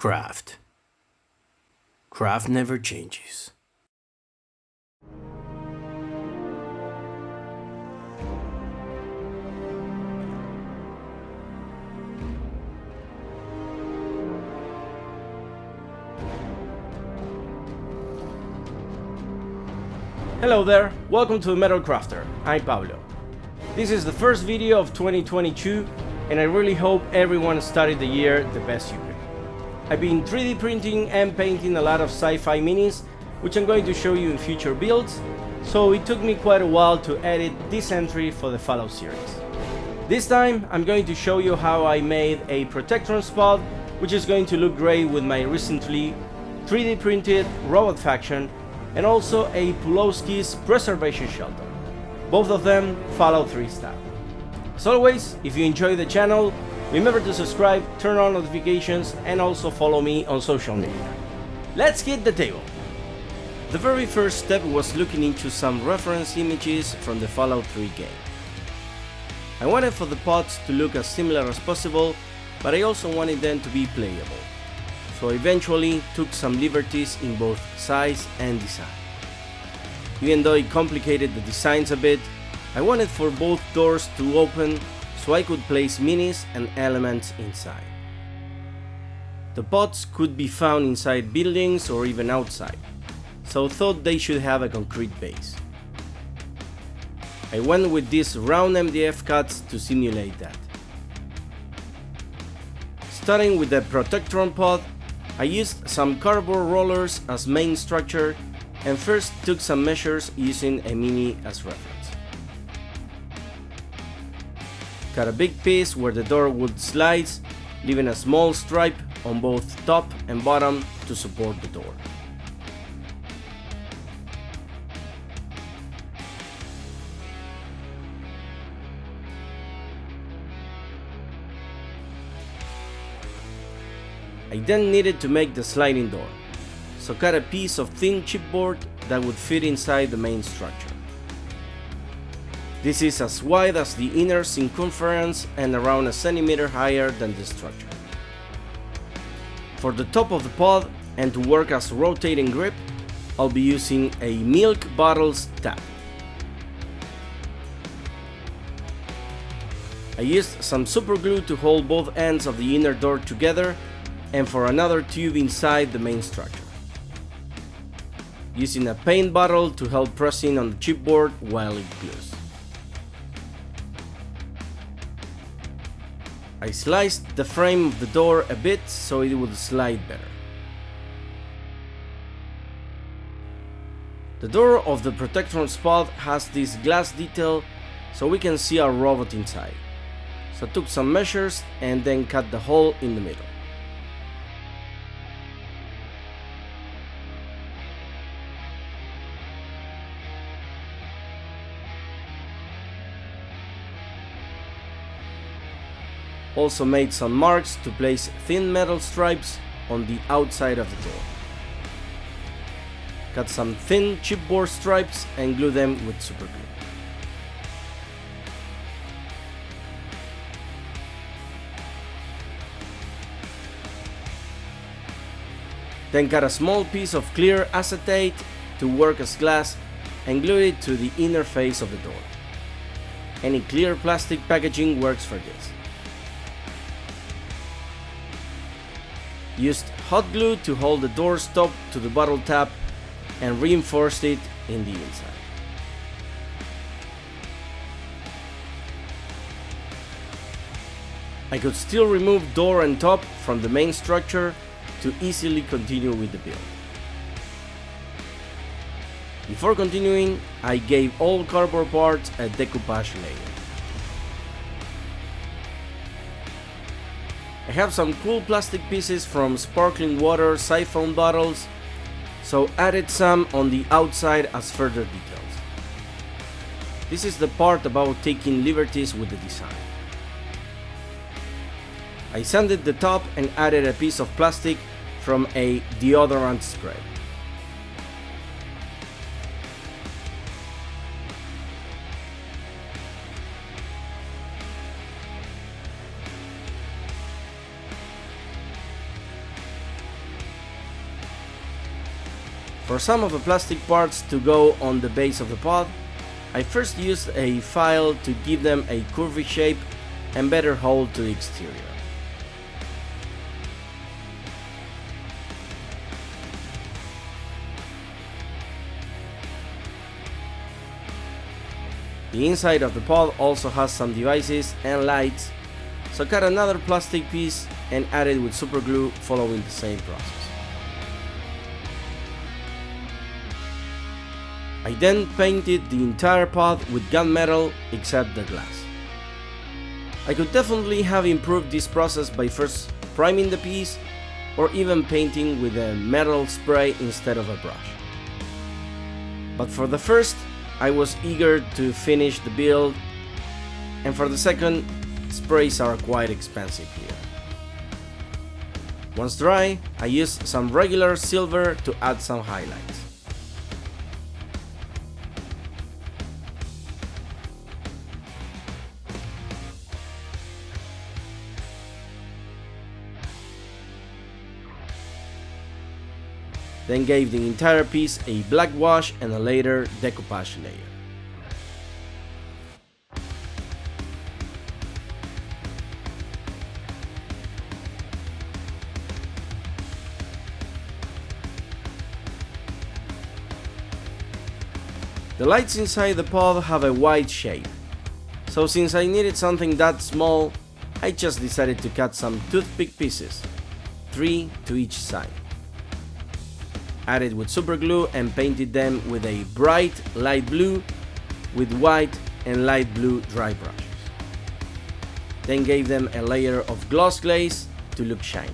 Craft. Craft never changes. Hello there, welcome to the Metal Crafter. I'm Pablo. This is the first video of 2022 and I really hope everyone started the year the best you could. I've been 3D printing and painting a lot of sci-fi minis, which I'm going to show you in future builds, so it took me quite a while to edit this entry for the Fallout series. This time I'm going to show you how I made a Protectron Pod, which is going to look great with my recently 3D printed robot faction and also a Pulowski's preservation shelter, both of them Fallout 3 style. As always, if you enjoy the channel, remember to subscribe, turn on notifications and also follow me on social media. Let's hit the table! The very first step was looking into some reference images from the Fallout 3 game. I wanted for the pods to look as similar as possible, but I also wanted them to be playable. So I eventually took some liberties in both size and design. Even though it complicated the designs a bit, I wanted for both doors to open so I could place minis and elements inside. The pods could be found inside buildings or even outside, so thought they should have a concrete base. I went with these round MDF cuts to simulate that. Starting with the Protectron Pod, I used some cardboard rollers as main structure and first took some measures using a mini as reference. Cut a big piece where the door would slide, leaving a small stripe on both top and bottom to support the door. I then needed to make the sliding door, so cut a piece of thin chipboard that would fit inside the main structure. This is as wide as the inner circumference and around a centimeter higher than the structure. For the top of the pod and to work as rotating grip, I'll be using a milk bottle's tab. I used some super glue to hold both ends of the inner door together and for another tube inside the main structure. Using a paint bottle to help pressing on the chipboard while it glues. I sliced the frame of the door a bit so it would slide better. The door of the Protectron Pod has this glass detail so we can see our robot inside. So I took some measures and then cut the hole in the middle. Also made some marks to place thin metal stripes on the outside of the door. Cut some thin chipboard stripes and glue them with super glue. Then cut a small piece of clear acetate to work as glass and glue it to the inner face of the door. Any clear plastic packaging works for this. Used hot glue to hold the door stop to the bottle tab and reinforced it in the inside. I could still remove door and top from the main structure to easily continue with the build. Before continuing, I gave all cardboard parts a decoupage layer. I have some cool plastic pieces from sparkling water siphon bottles, so added some on the outside as further details. This is the part about taking liberties with the design. I sanded the top and added a piece of plastic from a deodorant spray. For some of the plastic parts to go on the base of the pod, I first used a file to give them a curvy shape and better hold to the exterior. The inside of the pod also has some devices and lights, so cut another plastic piece and add it with super glue following the same process. I then painted the entire pod with gunmetal except the glass. I could definitely have improved this process by first priming the piece or even painting with a metal spray instead of a brush. But for the first, I was eager to finish the build, and for the second, sprays are quite expensive here. Once dry, I used some regular silver to add some highlights. Then gave the entire piece a black wash and a later decoupage layer. The lights inside the pod have a wide shape, so since I needed something that small, I just decided to cut some toothpick pieces, 3 to each side. Added with super glue and painted them with a bright light blue with white and light blue dry brushes. Then gave them a layer of gloss glaze to look shiny.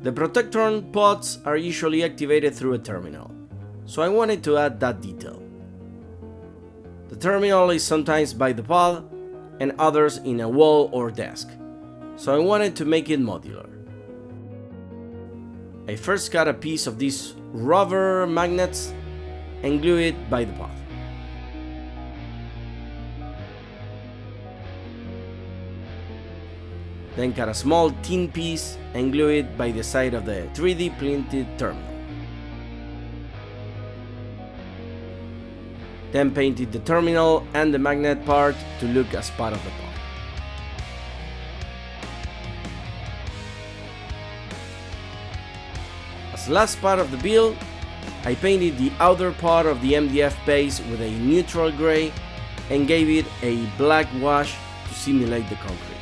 The Protectron pods are usually activated through a terminal, so I wanted to add that detail. The terminal is sometimes by the pod and others in a wall or desk, so I wanted to make it modular. I first cut a piece of these rubber magnets and glue it by the pod. Then cut a small tin piece and glue it by the side of the 3D printed terminal. Then painted the terminal and the magnet part to look as part of the pod. As last part of the build, I painted the outer part of the MDF base with a neutral gray and gave it a black wash to simulate the concrete.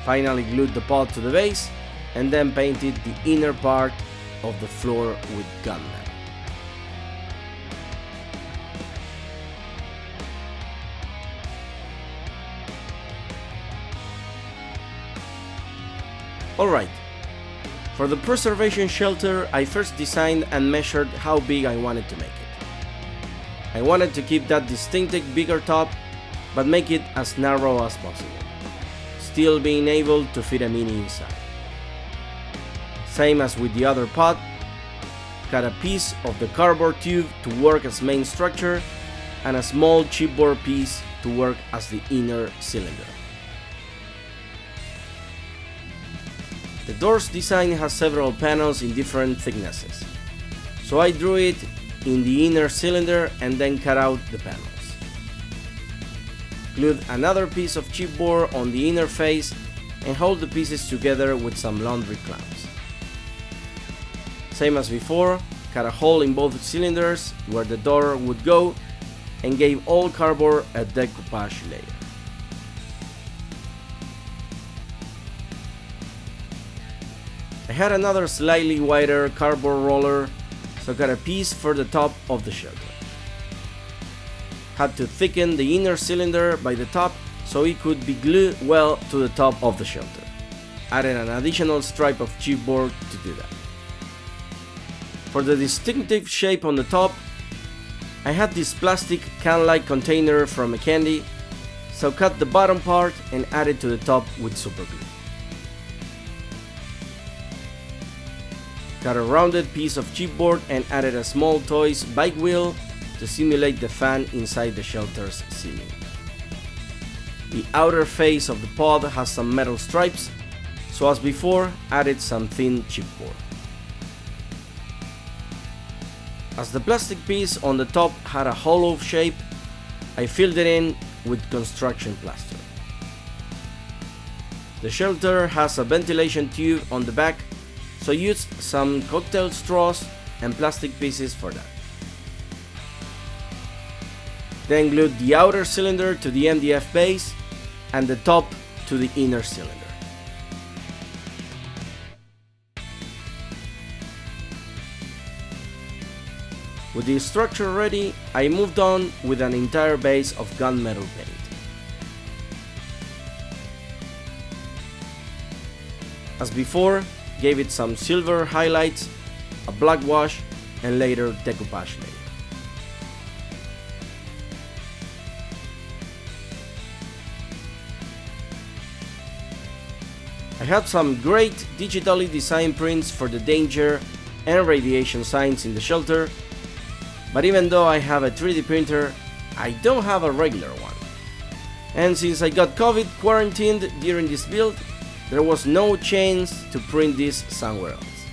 Finally glued the pod to the base and then painted the inner part of the floor with gunmetal. Alright, for the preservation shelter I first designed and measured how big I wanted to make it. I wanted to keep that distinctive bigger top, but make it as narrow as possible, still being able to fit a mini inside. Same as with the other pod, cut a piece of the cardboard tube to work as main structure and a small chipboard piece to work as the inner cylinder. The door's design has several panels in different thicknesses, so I drew it in the inner cylinder and then cut out the panels. Glued another piece of chipboard on the inner face and hold the pieces together with some laundry clamps. Same as before, cut a hole in both cylinders where the door would go and gave all cardboard a decoupage layer. I had another slightly wider cardboard roller, so cut a piece for the top of the shelter. Had to thicken the inner cylinder by the top so it could be glued well to the top of the shelter. Added an additional stripe of chipboard to do that. For the distinctive shape on the top, I had this plastic can-like container from a candy, so cut the bottom part and added to the top with super glue. cut a rounded piece of chipboard and added a small toy's bike wheel to simulate the fan inside the shelter's ceiling. The outer face of the pod has some metal stripes, so as before, added some thin chipboard. As the plastic piece on the top had a hollow shape, I filled it in with construction plaster. The shelter has a ventilation tube on the back, so I used some cocktail straws and plastic pieces for that. Then glued the outer cylinder to the MDF base and the top to the inner cylinder. With the structure ready, I moved on with an entire base of gunmetal paint. As before, gave it some silver highlights, a black wash, and later decoupage layer. I had some great digitally designed prints for the danger and radiation signs in the shelter, but even though I have a 3D printer, I don't have a regular one. And since I got COVID quarantined during this build, there was no chance to print this somewhere else.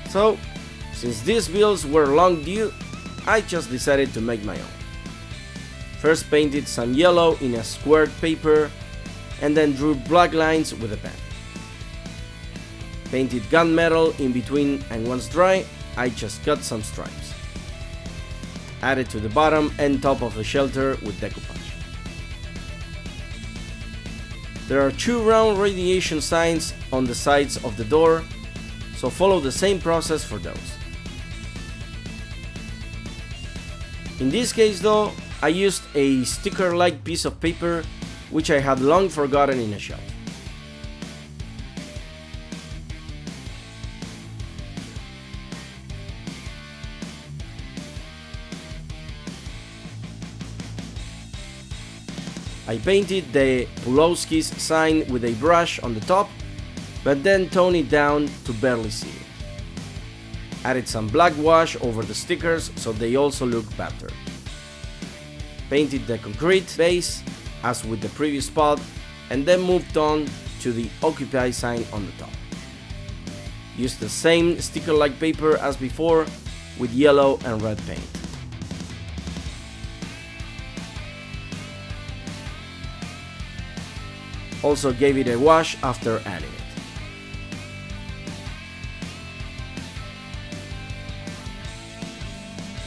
So, since these builds were long due, I just decided to make my own. First painted some yellow in a squared paper, and then drew black lines with a pen. Painted gunmetal in between, and once dry, I just cut some stripes. Added to the bottom and top of the shelter with decoupage. There are 2 round radiation signs on the sides of the door, so follow the same process for those. In this case though, I used a sticker-like piece of paper which I had long forgotten in a shelf. I painted the Pulowski's sign with a brush on the top, but then toned it down to barely see it. Added some black wash over the stickers so they also look better. Painted the concrete base as with the previous pod, and then moved on to the Occupy sign on the top. Used the same sticker-like paper as before with yellow and red paint. Also gave it a wash after adding it.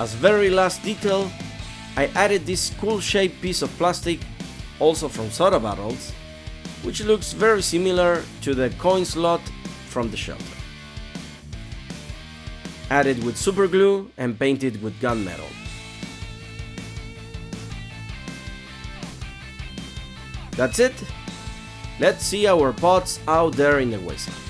As very last detail, I added this cool shaped piece of plastic, also from soda bottles, which looks very similar to the coin slot from the shelter. Added with super glue and painted with gunmetal. That's it. Let's see our pods out there in the wasteland.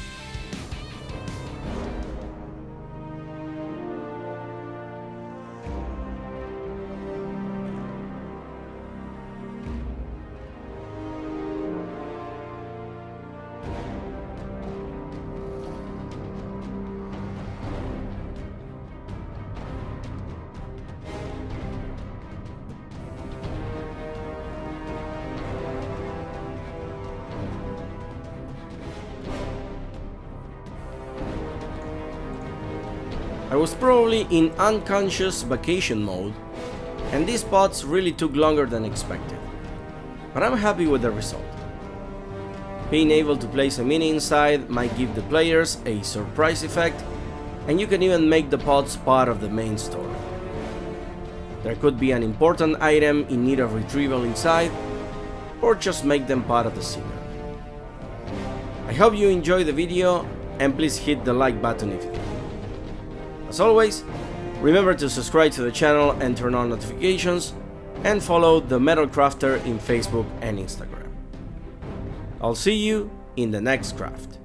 I was probably in unconscious vacation mode, and these pods really took longer than expected, but I'm happy with the result. Being able to place a mini inside might give the players a surprise effect, and you can even make the pods part of the main story. There could be an important item in need of retrieval inside, or just make them part of the scenery. I hope you enjoyed the video, and please hit the like button if you did. As always, remember to subscribe to the channel and turn on notifications, and follow the Metal Crafter in Facebook and Instagram. I'll see you in the next craft.